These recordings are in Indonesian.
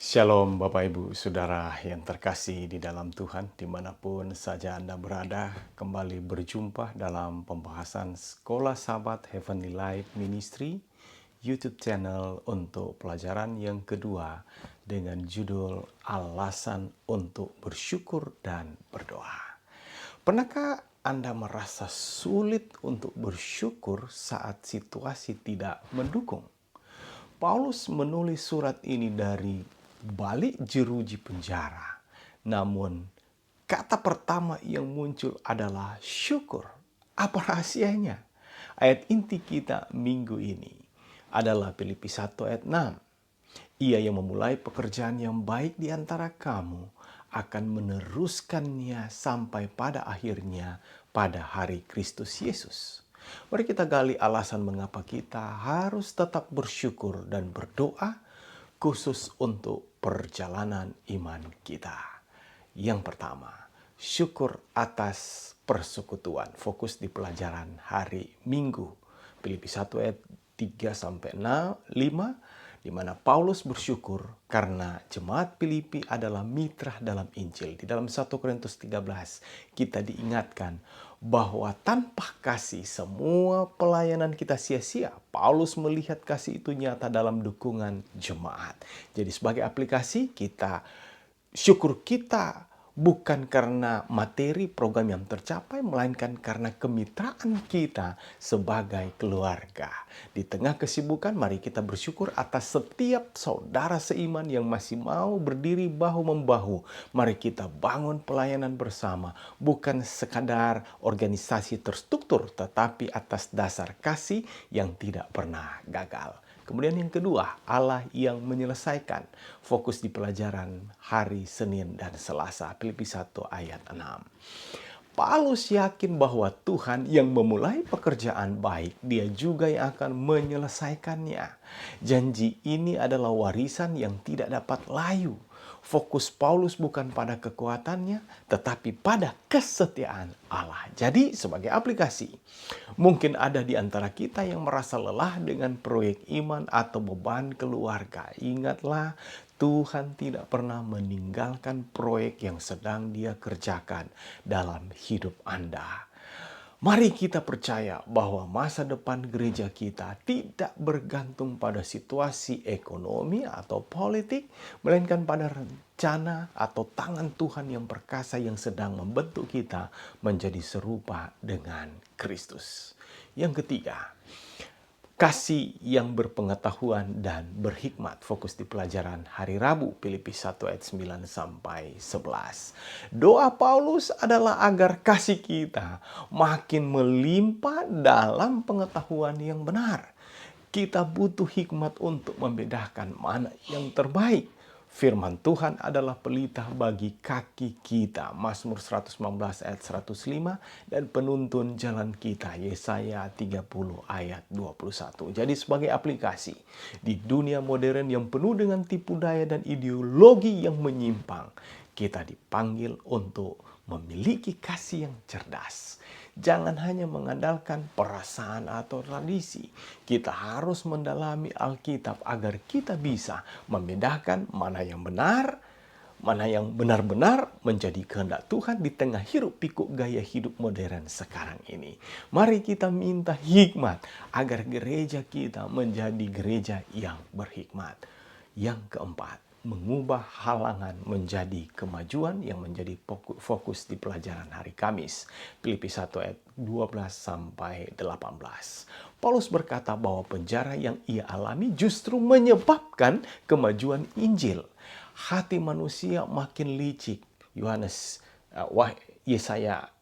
Shalom Bapak Ibu Saudara yang terkasih di dalam Tuhan, dimanapun saja Anda berada, kembali berjumpa dalam pembahasan Sekolah Sahabat Heavenly Light Ministry, YouTube channel untuk pelajaran yang kedua dengan judul Alasan untuk Bersyukur dan Berdoa. Pernahkah Anda merasa sulit untuk bersyukur saat situasi tidak mendukung? Paulus menulis surat ini dari balik jeruji penjara. Namun, kata pertama yang muncul adalah syukur. Apa rahasianya? Ayat inti kita minggu ini adalah Filipi 1 ayat 6. Ia yang memulai pekerjaan yang baik di antara kamu akan meneruskannya sampai pada akhirnya pada hari Kristus Yesus. Mari kita gali alasan mengapa kita harus tetap bersyukur dan berdoa khusus untuk perjalanan iman kita. Yang pertama, syukur atas persekutuan. Fokus di pelajaran hari Minggu. Filipi 1 ayat 3 sampai 5, di mana Paulus bersyukur karena jemaat Filipi adalah mitra dalam Injil. Di dalam 1 Korintus 13 kita diingatkan bahwa tanpa kasih semua pelayanan kita sia-sia. Paulus melihat kasih itu nyata dalam dukungan jemaat. Jadi sebagai aplikasi syukur kita bukan karena materi program yang tercapai, melainkan karena kemitraan kita sebagai keluarga. Di tengah kesibukan, mari kita bersyukur atas setiap saudara seiman yang masih mau berdiri bahu-membahu. Mari kita bangun pelayanan bersama, bukan sekadar organisasi terstruktur, tetapi atas dasar kasih yang tidak pernah gagal. Kemudian yang kedua, Allah yang menyelesaikan. Fokus di pelajaran hari Senin dan Selasa, Filipi 1 ayat 6. Paulus yakin bahwa Tuhan yang memulai pekerjaan baik, Dia juga yang akan menyelesaikannya. Janji ini adalah warisan yang tidak dapat layu. Fokus Paulus bukan pada kekuatannya, tetapi pada kesetiaan Allah. Jadi sebagai aplikasi, mungkin ada di antara kita yang merasa lelah dengan proyek iman atau beban keluarga. Ingatlah, Tuhan tidak pernah meninggalkan proyek yang sedang Dia kerjakan dalam hidup Anda. Mari kita percaya bahwa masa depan gereja kita tidak bergantung pada situasi ekonomi atau politik, melainkan pada rencana atau tangan Tuhan yang perkasa yang sedang membentuk kita menjadi serupa dengan Kristus. Yang ketiga, kasih yang berpengetahuan dan berhikmat. Fokus di pelajaran hari Rabu, Filipi 1 ayat 9 sampai 11. Doa Paulus adalah agar kasih kita makin melimpah dalam pengetahuan yang benar. Kita butuh hikmat untuk membedakan mana yang terbaik. Firman Tuhan adalah pelita bagi kaki kita. Mazmur 119 ayat 105 dan penuntun jalan kita. Yesaya 30 ayat 21. Jadi sebagai aplikasi di dunia modern yang penuh dengan tipu daya dan ideologi yang menyimpang, kita dipanggil untuk memiliki kasih yang cerdas. Jangan hanya mengandalkan perasaan atau tradisi. Kita harus mendalami Alkitab agar kita bisa membedakan mana yang benar, mana yang benar-benar menjadi kehendak Tuhan di tengah hiruk pikuk gaya hidup modern sekarang ini. Mari kita minta hikmat agar gereja kita menjadi gereja yang berhikmat. Yang keempat, mengubah halangan menjadi kemajuan yang menjadi fokus di pelajaran hari Kamis. Filipi 1 ayat 12 sampai 18. Paulus berkata bahwa penjara yang ia alami justru menyebabkan kemajuan Injil. Hati manusia makin licik.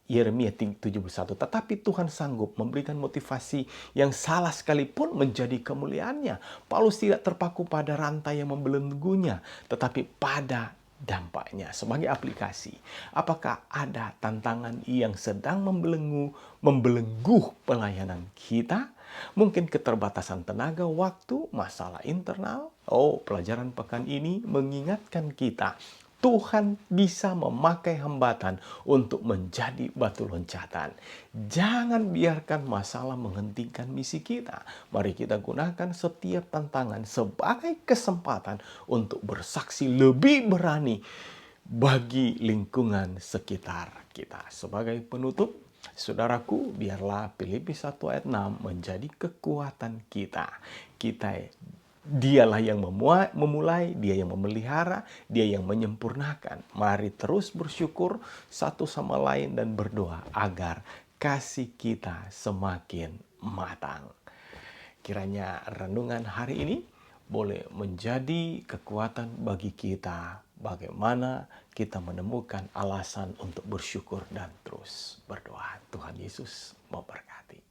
Yeremia 71. Tetapi Tuhan sanggup memberikan motivasi yang salah sekalipun menjadi kemuliaannya. Paulus tidak terpaku pada rantai yang membelenggunya, tetapi pada dampaknya. Sebagai aplikasi, apakah ada tantangan yang sedang membelenggu pelayanan kita? Mungkin keterbatasan tenaga, waktu, masalah internal. Pelajaran pekan ini mengingatkan kita Tuhan bisa memakai hambatan untuk menjadi batu loncatan. Jangan biarkan masalah menghentikan misi kita. Mari kita gunakan setiap tantangan sebagai kesempatan untuk bersaksi lebih berani bagi lingkungan sekitar kita. Sebagai penutup, saudaraku, biarlah Filipi 1 ayat 6 menjadi kekuatan kita. Dialah yang memulai, dia yang memelihara, dia yang menyempurnakan. Mari terus bersyukur satu sama lain dan berdoa agar kasih kita semakin matang. Kiranya renungan hari ini boleh menjadi kekuatan bagi kita bagaimana kita menemukan alasan untuk bersyukur dan terus berdoa. Tuhan Yesus memberkati.